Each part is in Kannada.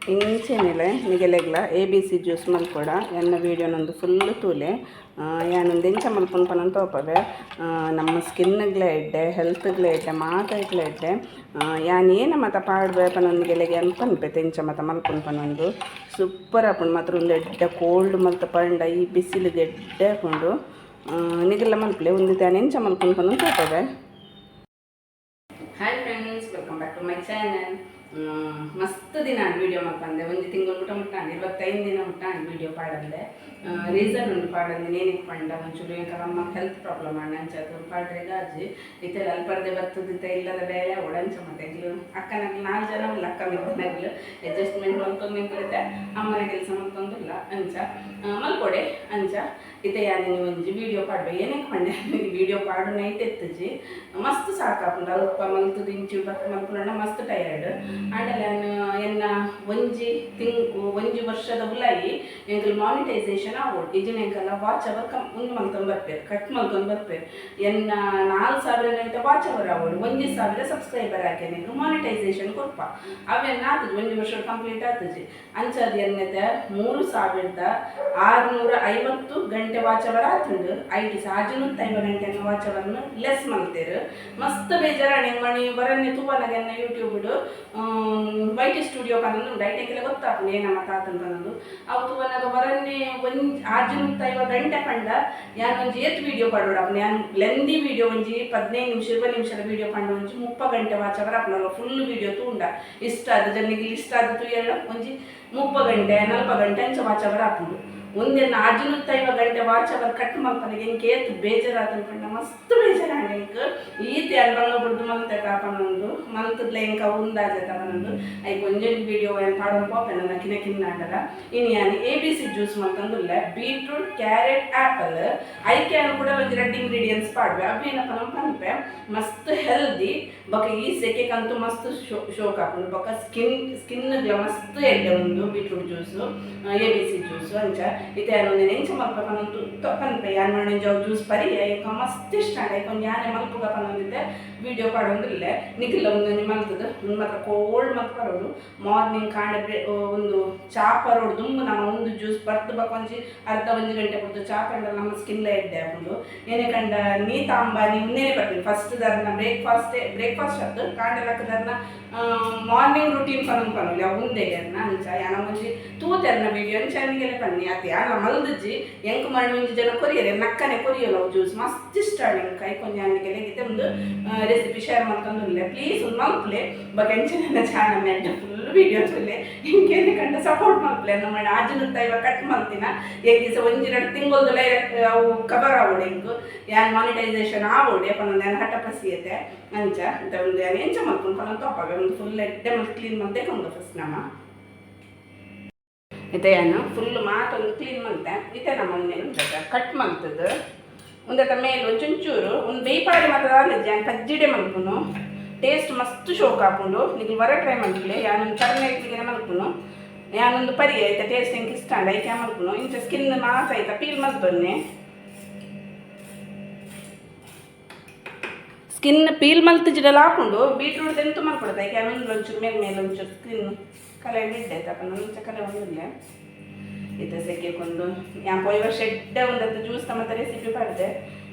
ಇಂಚೇನಿಲ್ಲ ನಿಗೆಲೆಗ್ಲ ABC ಜ್ಯೂಸ್ ಮಲ್ಪೊಡ ಎನ್ನ ವೀಡಿಯೋ ನಂದು ಫುಲ್ ತೂಲೆ ಯಾನೊಂದು ಎಂಚ ಮಲ್ಪೊಂದು ಪನಂತ ತೋಪವೆ ನಮ್ಮ ಸ್ಕಿನ್ಗ್ಲ ಎಡ್ಡೆ ಹೆಲ್ತ್ಗ್ಲ ಎಡ್ಡೆ ಮಾತಾಯ್ಗ್ಲ ಎಡ್ಡೆ ಯಾನ್ ಏನ ಮತ ಪಾಡ್ಬೆ ಪನೊಂದಿಗೆಲೆಗೆ ಅನ್ಪನ್ಪೆ ತೆಂಚ ಮತ ಮಲ್ಪೊಂದು ಪನೊಂದು ಸೂಪರ್ ಆಪುಂಡು ಮಾತ್ರ ಒಂದು ಎಡ್ಡೆ ಕೋಲ್ಡ್ ಮಲ್ತ ಪಂಡ ಈ ಬಿಸಿಲಿಗೆ ಎಡ್ಡೆ ಹಾಕೊಂಡು ನಿಗೆಲ್ಲ ಮಲ್ಪಲೆ ಒಂದು ತಾನು ಎಂಚ ಮಲ್ಪೊಂದು ಪನೊಂದು ತೋಪವೆ. Hi friends, welcome back to my channel. ಮಸ್ತ್ ದಿನ ವೀಡಿಯೋ ಮಾಡ್ಕೊಂಡೆ, ಒಂದು ತಿಂಗಳು ಮುಟ್ಟಾಂಡು 25 ದಿನ ಮುಟ್ಟಾಂಡು ವೀಡಿಯೋ ಪಾಡಂದೆ. ರೀಸನ್ ಉಂಟು ಪಾಡಂದೆ ನೇನಿಗೆ ಪಂಡ ಒಂಚೂರು ಅಮ್ಮ ಹೆಲ್ತ್ ಪ್ರಾಬ್ಲಮ್ ಅಣ್ಣ ಅಂಚದು ಪಾಡ್ರೆ ಗಾಜಿ ಇತ್ತೆ ಅಲ್ಪರ್ದೆ ಬರ್ತದಿತ್ತ ಇಲ್ಲದ ಬೇರೆ ಒಡಂಚ ಮತ್ತೆ ಅಕ್ಕನಾಗಲಿ 4 ಜನ ಇಲ್ಲ ಅಕ್ಕ ಮಿದ್ದನಾಗಲು ಅಡ್ಜಸ್ಟ್ಮೆಂಟ್ ಮಲ್ಕೊಂಡ್ರೆ ಅಮ್ಮನ ಕೆಲಸ ಮಲ್ಕೊಂದಿಲ್ಲ ಅಂಚ ಮಲ್ಕೊಡೆ ಅಂಚ ಇತ್ತೆ ಯಾನೆ ಒಂಜಿ ವೀಡಿಯೋ ಪಾಡ್ಬೆ ಏನಕ್ಕೆ ಪಂಡೆ ವೀಡಿಯೋ ಪಾಡು ನೈಟ್ ಎತ್ತಜಿ ಮಸ್ತ್ ಸಾಕಾಪುಂಡು ಅಲ್ಪ ಮಲ್ತದು ಇಂಚು ಬತ್ತ ಮಲ್ಕೊಂಡ ಮಸ್ತ್ ಟಯರ್ಡ್ ಆಂಡಲ ಎನ್ನ ಒಂಜಿ ವರ್ಷದ ಉಲಾಯಿ ಎಂಕಲ್ ಮಾನಿಟೈಸೇಷನ್ ಆಗೋಡು ಇಜಿನ ಎಂಕಲ್ಲ ವಾಚ್ ಅವರ್ ಒಂದು ಮಲ್ತೊಂದು ಬರ್ಪೇರು ಕಟ್ ಮಲ್ತೊಂದು ಬರ್ಪೇರು ಎನ್ನ 4,000 ಗಂಟೆ ವಾಚ್ ಅವರ್ ಆಗೋಡು 1,000 ಸಬ್ಸ್ಕ್ರೈಬರ್ ಹಾಕಿ ನೀವು ಮಾನಿಟೈಸೇಷನ್ ಕೊಡ್ಪ ಅವೆನ್ನ ಆತಜಿ 1 ವರ್ಷ ಕಂಪ್ಲೀಟ್ ಆತಜಿ ಅಂಚದ ಎನ್ನದ 3,650 ಗಂಟೆ ವಾಚ್ ಅವರ್ ಆತುಂಡು 5,650 ಗಂಟೆ ವಾಚ್ ಅವರ್ನು ಲೆಸ್ ಮಲ್ತೇರು ಮಸ್ತ್ ಬೇಜಾರಾಣೆ ಮಣಿ ಬರನ್ನೆ ತೂವನಗೆ ಎನ್ನ ಯೂಟ್ಯೂಬ್ಡು ವೈಟ್ ಸ್ಟುಡಿಯೋ ಪನ್ನೊಂದು ಡೈಟೆಂಗೆಲ್ಲ ಗೊತ್ತಾಪುಂಡು ಏನಮ್ಮ ತಾತನ ಪನ್ನೊಂದು ಅವು ತೂವನಾಗ ಬರನ್ನೆ 650 ಗಂಟೆ ಪಂಡ ಯಾನು ಒಂಜಿ ಏತ್ ವೀಡಿಯೋ ಪಾಡೋಡು ನಾನು ಲೆಂದಿ ವೀಡಿಯೋ ಒಂಜಿ 15 ನಿಮಿಷ 20 ನಿಮಿಷದ ವೀಡಿಯೋ ಪಂಡ ಒಂಜಿ 30 ಗಂಟೆ ವಾಚ್ ಅವರ್ ಅಪ್ಪನಲ್ಲ ಫುಲ್ ವೀಡಿಯೋ ತೂಂಡ ಇಷ್ಟ ಆದ ಜನರಿಗೆ ಇಷ್ಟ ಆದ ತೂಯಲ್ಲ ಒಂಜಿ 30 ಗಂಟೆ 40 ಗಂಟೆ ಅಂಚ ವಾಚ್ ಅವರ್ ಆಪುಂಡು ಒಂದೇನು 650 ಗಂಟೆ ವಾಚ್ ಅವರ್ ಕಟ್ ಮಲ್ಪನಿಗೆ ಎಂಗೆ ಏತ್ ಬೇಜಾರಾತ ಅನ್ಕೊಂಡ ಮಸ್ತ್ ಬೇಜಾರಾಂಡೆ ಎಂಕ್ ಈತಿ ಅಲ್ಬಂಗ ಬಿಡ್ದು ಮಲ್ತೆ ಕಾಪನೊಂದು ಮಲ್ತದ್ಲೆ ಎಂಕ ಉಂದಾಜತ ಪನೊಂದು ಐಕ್ ಒಂಜೊಂದು ವೀಡಿಯೋ ಏನು ಪಾಡೋ ಪೋಪೆನ ನಕಿನ ಕಿನ್ನಾಡಲ್ಲ ಇನ್ನು ಯಾನು ABC ಜ್ಯೂಸ್ ಮಲ್ತಂದುಲ್ಲ ಬೀಟ್ರೂಟ್ ಕ್ಯಾರೆಟ್ ಆ್ಯಪಲ್ ಐಕೆ ಅನ್ನು ಕೂಡ ಒಂದು 2 ಇಂಗ್ರೀಡಿಯೆಂಟ್ಸ್ ಪಾಡ್ವೆ ಅವೇನಪ್ಪ ನಮ್ಮ ಪನ್ಪೆ ಮಸ್ತ್ ಹೆಲ್ದಿ ಬೊಕ ಈ ಸೆಕೆಗಂತೂ ಮಸ್ತ್ ಶೋಕ್ ಹಾಕೊಂಡು ಬೊಕ ಸ್ಕಿನ್ಗೆ ಮಸ್ತ್ ಎಡ್ಡೆ ಒಂದು ಬೀಟ್ರೂಟ್ ಜ್ಯೂಸು ABC ಜ್ಯೂಸು ಅಂಚ ಇತ್ತೆ ಯಾನೊಂದು ಎಂಚ ಮಲ್ಪ ಪನೊಂದು ಪನ್ಪೆ ಯಾನ್ ಮಾಡಿ ಜ್ಯೂಸ್ ಪರಿ ಈಗ ಮಸ್ತ್ ಇಷ್ಟ ಒಂದು ಯಾನೆ ಮಲ್ಪುಗ ಪನೊಂದಿದ್ದೆ ವೀಡಿಯೋ ಪಾಡೊಂದಿಲ್ಲ ನಿಖಿಲ್ಲ ಒಂದೊಂದು ಮಲ್ತದ ಒಂದು ಮಾತ್ರ ಕೋಲ್ಡ್ ಮಲ್ತ್ ಬರೋಡು ಮಾರ್ನಿಂಗ್ ಕಾಂಡೆ ಒಂದು ಚಾ ಪರೋಡು ದುಂಬು ನಮ್ಮ ಒಂದು ಜ್ಯೂಸ್ ಬರ್ದು ಒಂಜಿ ಅರ್ಧ 1 ಗಂಟೆ ಕೊಡ್ತು ಚಾ ಕಂಡ ನಮ್ಮ ಸ್ಕಿನ್ಲ ಎಡ್ಡೆ ಹಾಕೊಂಡು ಏನೇ ಕಂಡ ನೀ ತಾಂಬ ನೀವು ನೇನೆ ಬರ್ತೀನಿ ಫಸ್ಟ್ ದರ್ನ ಬ್ರೇಕ್ಫಾಸ್ಟ್ ಆಯ್ತು ಕಾಂಡೆಲಕ್ಕದರ್ನ ಮಾರ್ನಿಂಗ್ ರೂಟೀನ್ ಪನೊಂದು ಉಂದೆಗೆ ಅನ್ನ ಅಂಚ ಯಾನ ಮುಂಜಿ ತೂತೆರ್ನ ವೀಡಿಯೋ ಅಂಚನಿಗೆಲ್ಲ ಪನ್ನಿ ಅತ್ತೆ ಯಾನ ಮಲ್ದಜ್ಜಿ ಎಂಕ್ ಮಾಡಿ ಒಂಜಿ ಜನ ಕೊರಿಯರೆ ನಕ್ಕನೆ ಕೊರಿಯಲ್ಲ ಅವು ಜ್ಯೂಸ್ ಮಸ್ತ್ ಇಷ್ಟ ಕೈ ಕೊಂಜಾನಿಗೆಲ್ಲ ಇದೆ ಒಂದು ರೆಸಿಪಿ ಶೇರ್ ಮಾಡ್ಕೊಂಡ್ರೆ ಪ್ಲೀಸ್ ಒಂದು ಮಲ್ಪ್ಲೆ ಬಟ್ ಎಂಚಿನ ಚಾನಲ್ ಮೇಲೆ ಫುಲ್ ವೀಡಿಯೋ ತುಲ್ಲೆ ಹಿಂಗೇನೆ ಕಂಡ ಸಪೋರ್ಟ್ ಮಲ್ಪ್ಲೆ ನಮ್ಮ ಆಜಿನುತ್ತ ಇವಾಗ ಕಟ್ ಮಾಡ್ತೀನ ಎಂಗಿಸ 1-2 ತಿಂಗಳು ಅವು ಕವರ್ ಆಗೋಡು ಎಂಕು ಯಾನ್ ಮಾನಿಟೈಸೇಷನ್ ಆಗೋಡು ಪನ್ನೊಂದು ಏನು ಹಠಪಸಿಯತೆ ಅಂಚ ಅಂತ ಒಂದು ಏನು ಎಂಚ ಮಲ್ಕೊಂಡು ಪನ್ನೊಂದು ತೋಪಾಗ ಒಂದು ಫುಲ್ ಎಡ್ಡೆ ಮತ್ತು ಕ್ಲೀನ್ ಮಾಡ್ದೆ ಕೊಂಡು ಫಸ್ಟ್ ನಮ್ಮ ಇತ್ತೆ ಏನು ಫುಲ್ ಮಾತೊಂದು ಕ್ಲೀನ್ ಮಾಡ್ತೆ ಇತ್ತೆ ನಮ್ಮ ಒಂದೇನು ಕಟ್ ಮಾಡ್ತದ್ದು ಒಂದಟ ಮೇಲೆ ಒಂಚೂರು ಒಂದು ಬೇಯ್ಪಾಡಿ ಮಾತ್ರ ಜಾನ್ ಕಜ್ಜಿಡೆ ಮಲ್ಪುನು ಟೇಸ್ಟ್ ಮಸ್ತ್ ಶೋಕ್ ಹಾಕೊಂಡು ನೀವು ವರ ಟ್ರೈ ಮಾಡ್ಲಿ ಯಾನೊಂದು ಕರ್ನಾಟಕಗೆ ಮಲ್ಪುನು ಯಾನೊಂದು ಪರಿ ಆಯ್ತಾ ಟೇಸ್ಟ್ ಹೆಂಗೆ ಇಷ್ಟ ಐತೆ ಮಲ್ಪುನು ಇಂಚ ಸ್ಕಿನ್ ಮಾಸ ಆಯ್ತಾ ಪೀಲ್ ಮಲ್ಪನ್ನೆ ಸ್ಕಿನ್ ಪೀಲ್ ಮಲ್ತಿಜಿಡಲ್ಲ ಹಾಕೊಂಡು ಬೀಟ್ರೂಟ್ ಎಂತೂ ಮಾಡ್ಕೊಡುತ್ತೆ ಯಾಕೆ ಆಮೇಲೆ ಒಂಚೂರು ಮೇಲೆ ಒಂಚೂರು ಸ್ಕಿನ್ ಕಲೆ ಇಡ್ಡಾಯ್ತಪ್ಪ ನಾನು ಇಂಚ ಕಲೆ ಒಂದಿಲ್ಲ ಇದು ಸೆಕೆಗೊಂದು ಯಾಕೆ ಈ ವರ್ಷ ಎಡ್ಡೆ ಒಂದತ್ತು ಜ್ಯೂಸ್ ತಮ್ಮ ರೆಸಿಪಿ ಪಾಡಿದೆ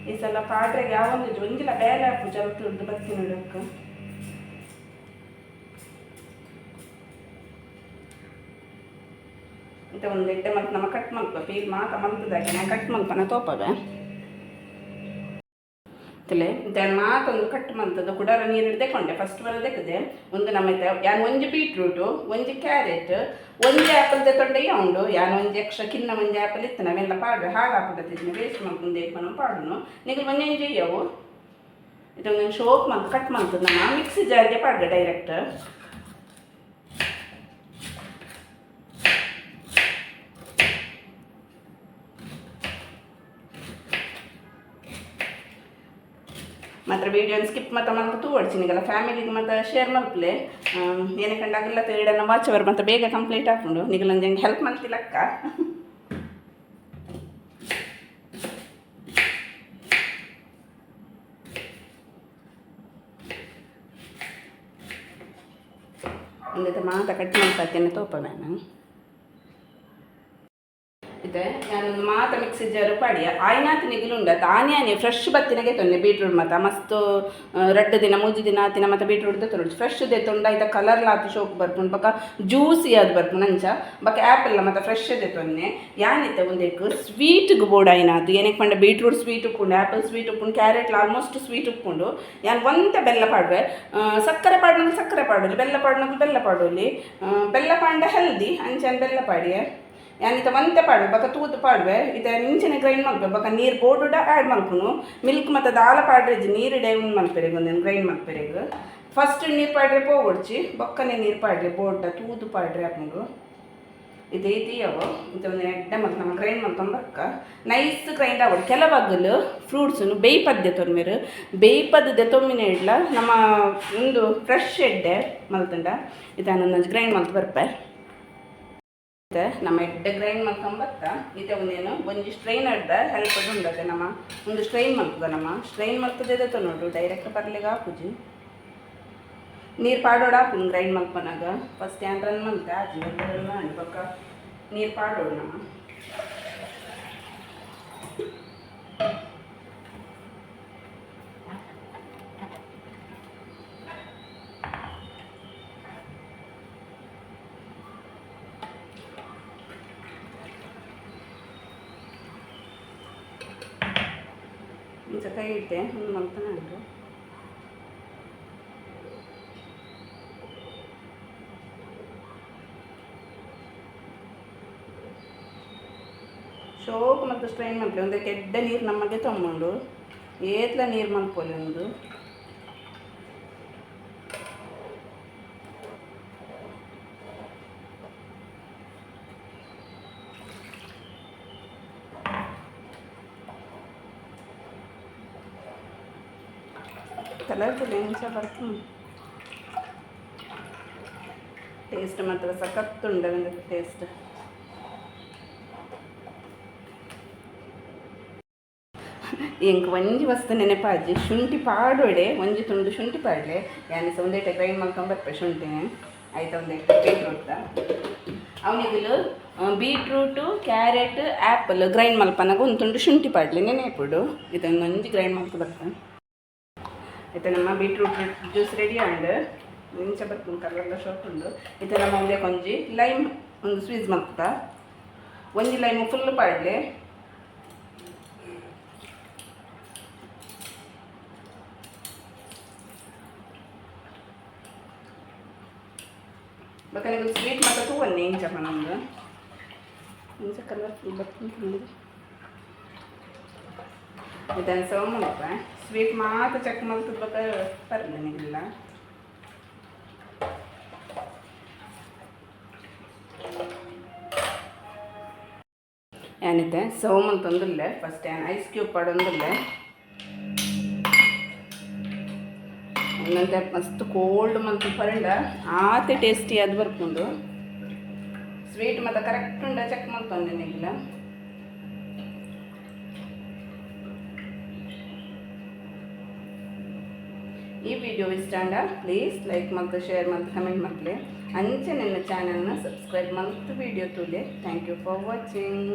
ಈ ಸಲ ಪಾಡ್ರೆಗೆ ಯಾವೊಂದು ಒಂದಿಲ್ಲ ಬೇರೆ ಹಾಕು ಜಲ್ತು ಬರ್ತೀನಿ ನೋಡಕ್ಕೆ ಇಂಥ ಒಂದು ಎಡ್ಡೆ ಮತ್ತು ನಮ್ಮ ಕಟ್ ಮಲ್ಪ ಪೀಲ್ ಮಾತ ಮಲ್ತದಾಗಿ ನಾ ಕಟ್ ಮಲ್ಪನ ತೋಪವೆ ತಲೆ ಇಂತ ಮಾತೊಂದು ಕಟ್ ಮಲ್ತದ್ದು ಕುಡಾರ ನೀರು ಹಿಡ್ದೇಕೊಂಡೆ ಫಸ್ಟ್ ಬರೋದಕ್ಕದೆ ಒಂದು ನಮ್ಮ ಯಾನು ಒಂಜಿ ಬೀಟ್ರೂಟು ಒಂಜಿ ಕ್ಯಾರೆಟ್ ಒಂಜಿ ಆ್ಯಪಲ್ ತೊಂಡೆ ಉಂಡು ಯಾನು ಒಂಜಿ ಎಕ್ಸ್ಟ್ರಾ ಕಿನ್ನ ಒಂಜಿ ಆ್ಯಪಲ್ ಇತ್ತು ನಾವೆಲ್ಲ ಪಾಡು ಹಾಳು ಹಾಕ್ಬಿಡ್ತಿದ್ವಿ ವೇಸ್ಟ್ ಮಾಡ್ಕೊಂಡು ದೇಪನು ಪಾಡುನು ನೀವು ಒಂಜೊಂಜಿ ಅವು ಇದೊಂದು ಶೋಕ್ ಮತ್ತು ಕಟ್ ಮಾಡ್ತದೆ ನಮ್ಮ ಮಿಕ್ಸಿ ಜಾರಿಗೆ ಪಾಡ್ದೆ ಡೈರೆಕ್ಟ್ ಮಾತ್ರ ವೀಡಿಯೋನ ಸ್ಕಿಪ್ ಮತ್ತು ಮಲ್ತು ಓಡಿಸಿನಿಗಲ್ಲ ಫ್ಯಾಮಿಲಿಗೆ ಮತ್ತು ಶೇರ್ ಮಲ್ಪಲೆ ಏನೇ ಕಂಡಾಗಿಲ್ಲ ತೇಡನ್ನ ವಾಚ್ ಅವರ್ ಮತ್ತು ಬೇಗ ಕಂಪ್ಲೀಟ್ ಹಾಕೊಂಡು ನಿಗಲೊಂದು ಹೆಂಗೆ ಹೆಲ್ಪ್ ಮಾಡ್ತಿಲ್ಲಕ್ಕ എന്നിട്ട് മാത കട്ട് മಲ್പ്പാക്കിയെന്നെ ತೋಪ ನಾನು ಇದೆ ನಾನೊಂದು ಮಾತ ಮಿಕ್ಸಿ ಜಾರು ಪಾಡಿಯ ಆಯ್ನಾತ್ ನಿಗಲುಂಡ ಆನೆ ಫ್ರೆಶ್ ಬತ್ತಿನಗೆ ತೊಂದೆ ಬೀಟ್ರೂಟ್ ಮತ್ತು ಮಸ್ತ್ ರಡ್ಡು ದಿನ ಮೂಜಿ ದಿನ ಆತಿನ ಮತ್ತು ಬೀಟ್ರೂಟ್ ತೊಂಡು ಫ್ರೆಶ್ ದೆ ತೊಂಡ ಇದ ಕಲರ್ ಲಾತಿ ಶೋಕ್ ಬರ್ಪುಂಡು ಬಕ ಜ್ಯೂಸಿ ಅದು ಬರ್ಪುಂಡು ಅಂಚ ಬಕ ಆ್ಯಪಲ್ ಮತ್ತು ಫ್ರೆಶ್ ದೆ ತೊನ್ನೆ ಯಾನಿತ್ತೆ ಒಂದೇಕು ಸ್ವೀಟ್ಗೆ ಬೋರ್ಡ್ ಆಯ್ನಾತು ಏನಕ್ಕೆ ಪಂಡ ಬೀಟ್ರೂಟ್ ಸ್ವೀಟ್ ಉಪ್ಪುಂಡು ಆ್ಯಪಲ್ ಸ್ವೀಟ್ ಉಪ್ಪುಂಡು ಕ್ಯಾರೆಟ್ ಆಲ್ಮೋಸ್ಟ್ ಸ್ವೀಟ್ ಉಪ್ಪುಂಡು ಯಾನ್ ಒಂತೆ ಬೆಲ್ಲ ಪಾಡುವೆ ಸಕ್ಕರೆ ಪಾಡ್ನಂಗೆ ಸಕ್ಕರೆ ಪಾಡೋಲಿ ಬೆಲ್ಲ ಪಾಡ್ನಂಗೆ ಬೆಲ್ಲ ಪಾಡೋಲಿ ಬೆಲ್ಲ ಪಾಂಡ ಹೆಲ್ದಿ ಅಂಚನ್ ಬೆಲ್ಲ ಪಾಡಿಯೆ ಯಾನಿತ ಒಂತೆ ಪಾಡುವೆ ಬಕ ತೂತು ಪಾಡುವೆ ಇತ ಇಂಚಿನ ಗ್ರೈಂಡ್ ಮಲ್ಪೆ ಬಕ ನೀರು ಬೋರ್ಡುಡ ಆ್ಯಡ್ ಮಲ್ಪುನು ಮಿಲ್ಕ್ ಮತ್ತು ದಾಲ ಪಾಡ್ರೆಜ್ ನೀರಿಡೆ ಉಂಡು ಮಲ್ಪೆರೆಗೆ ಒಂದೇನು ಗ್ರೈಂಡ್ ಮಲ್ಪೆರೆಗೆ ಫಸ್ಟ್ ನೀರು ಪಾಡ್ರೆ ಪೋಗೊಡ್ಚಿ ಬೊಕ್ಕನೆ ನೀರು ಪಾಡ್ರೆ ಬೋರ್ಡ ತೂತು ಪಾಡ್ರೆ ಹಾಕೊಂಡು ಇದು ಇದೆಯವು ಇದು ಒಂದು ಎಡ್ಡ ಮತ್ತು ನಮ್ಮ ಗ್ರೈಂಡ್ ಮಾಡ್ಕೊಂಬಕ್ಕ ನೈಸ್ ಗ್ರೈಂಡ್ ಆಗೋದು ಕೆಲವಾಗಲು ಫ್ರೂಟ್ಸನ್ನು ಬೇಯ್ಪದ್ದೆ ತೊಂದ್ಮೇರು ಬೇಯ್ಪದ್ದೆ ತೊಮ್ಮಿನ ಇಡ್ಲ ನಮ್ಮ ಒಂದು ಫ್ರೆಶ್ ಎಡ್ಡೆ ಮಲ್ತಂಡ ಇದನ್ನು ಗ್ರೈಂಡ್ ಮಲ್ತು ಬರ್ಪೆ ನಮ್ಮ ಎಡ್ಡೆ ಗ್ರೈಂಡ್ ಮಾಡ್ಕೊಂಬತ್ತ ಇತ್ತೆ ಒಂದೇನು ಒಂಜಿ ಸ್ಟ್ರೈನ್ ಅಡ್ದ ಹೆಲ್ಪ್ ಉಂಡದೆ ನಮ್ಮ ಒಂದು ಸ್ಟ್ರೈನ್ ಮಲ್ತದ ನಮ್ಮ ಸ್ಟ್ರೈನ್ ಮಲ್ತದೆ ನೋಡು ಡೈರೆಕ್ಟ್ ಬರ್ಲಿಗೆ ಹಾಕುಜಿ ನೀರು ಪಾಡೋಡ ಹಾಕು ಗ್ರೈಂಡ್ ಮಲ್ಪನಾಗ ಫಸ್ಟ್ ಏನು ರನ್ ಮಲ್ತೆ ಆಚೆ ಬೆಲ್ಲ ಅನ್ಬೇಕ ನೀರು ಪಾಡೋಡು ನಮ್ಮ ಇಂಚ ಕೈ ಇಟ್ಟೆ ಒಂದು ಮಲ್ತಾನೆ ಉಂಟು ಶೋಕ್ ಮತ್ತು ಸ್ಟ್ರೈನ್ ಮಲ್ಪೆ ಒಂದು ಕೆಡ್ಡ ನೀರು ನಮಗೆ ತೊಗೊಂಡು ಏತ್ಲ ನೀರು ಮಲ್ಪೋಲಿ ಒಂದು ಕಲರ್ಫುಲ್ ಇಂಚ ಬರ್ತೀನಿ ಟೇಸ್ಟ್ ಮಾತ್ರ ಸಖತ್ತುಂಡ ಟೇಸ್ಟ್ ಎಂಕ್ ಒಂಜಿ ವಸ್ತು ನೆನಪಾಜಿ ಶುಂಠಿ ಪಾಡೋಡೆ ಒಂಜಿ ತುಂಡು ಶುಂಠಿ ಪಾಡ್ಲೆ ಯಾನಿಸ ಒಂದೇಟ ಗ್ರೈಂಡ್ ಮಾಡ್ಕೊಂಬರ್ಪೆ ಶುಂಠಿನೇ ಆಯ್ತಾ ಒಂದೇಟ ಬೀಟ್ರೂಟ್ ಅವನಿಗಲು ಬೀಟ್ರೂಟು ಕ್ಯಾರೆಟ್ ಆ್ಯಪಲ್ ಗ್ರೈಂಡ್ ಮಲ್ಪನಾಗ ಒಂದು ತುಂಡು ಶುಂಠಿ ಪಾಡ್ಲೆ ನೆನೆಪುಡು ಇದನ್ನು ಒಂಜಿ ಗ್ರೈಂಡ್ ಮಾಡ್ಕೊ ಬರ್ತಾನೆ ಆಯ್ತಾ ನಮ್ಮ ಬೀಟ್ರೂಟ್ ಜ್ಯೂಸ್ ರೆಡಿ ಆಂಡ್ ಇಂಚ ಬರ್ತೀನಿ ಕಲರ್ಲ ಶಾರ್ಟ್ ಉಂಡು ಇದು ನಮ್ಮ ಒಂದೇ ಕೊಂಜಿ ಲೈಮ್ ಒಂದು ಸ್ವೀಸ್ ಮಲ್ತ ಒಂಜಿ ಲೈಮು ಫುಲ್ ಪಾಡ್ಲೆ ಬೇಕಾದ್ರೆ ಸ್ವೀಟ್ ಮತ್ತು ತೂವನ್ನೇ ಇಂಚಪ್ಪ ನಮ್ಮದು ಇಂಚ ಕಲರ್ಫುಲ್ ಬರ್ತೀನಿ ಇದನ್ನು ಸರ್ವ್ ಮಾಡಪ್ಪ ಸ್ವೀಟ್ ಮಾತ್ರ ಚೆಕ್ ಮಾಡ್ತಿರ್ಬೇಕು ಬರಲ್ಲ ನಿಗಿಲ್ಲ ಏನಿದೆ ಸರ್ವ್ ಮಾಡ್ತಂದಿಲ್ಲ ಫಸ್ಟ್ ಏನು ಐಸ್ ಕ್ಯೂಬ್ ಪಡೊಂದಿಲ್ಲ ಇನ್ನೊಂದು ಮಸ್ತ್ ಕೋಲ್ಡ್ ಮಂತ್ ಪರಂಡ ಆತೆ ಟೇಸ್ಟಿ ಅದು ಬರ್ಕೊಂಡು ಸ್ವೀಟ್ ಮತ್ತು ಕರೆಕ್ಟ್ ಉಂಡ ಚೆಕ್ ಮಾಡ್ತಂದೆ ನಿಗಿಲ್ಲ ಈ ವಿಡಿಯೋ ಇಷ್ಟ ಅಂಡ ಪ್ಲೀಸ್ ಲೈಕ್ ಮತ್ತು ಶೇರ್ ಮತ್ತು ಕಮೆಂಟ್ ಮಾಡಲಿ ಅಂಚೆ ನನ್ನ ಚಾನಲ್ನ ಸಬ್ಸ್ಕ್ರೈಬ್ ಮತ್ತು ವಿಡಿಯೋ ತೂಲೆ ಥ್ಯಾಂಕ್ ಯು ಫಾರ್ ವಾಚಿಂಗ್.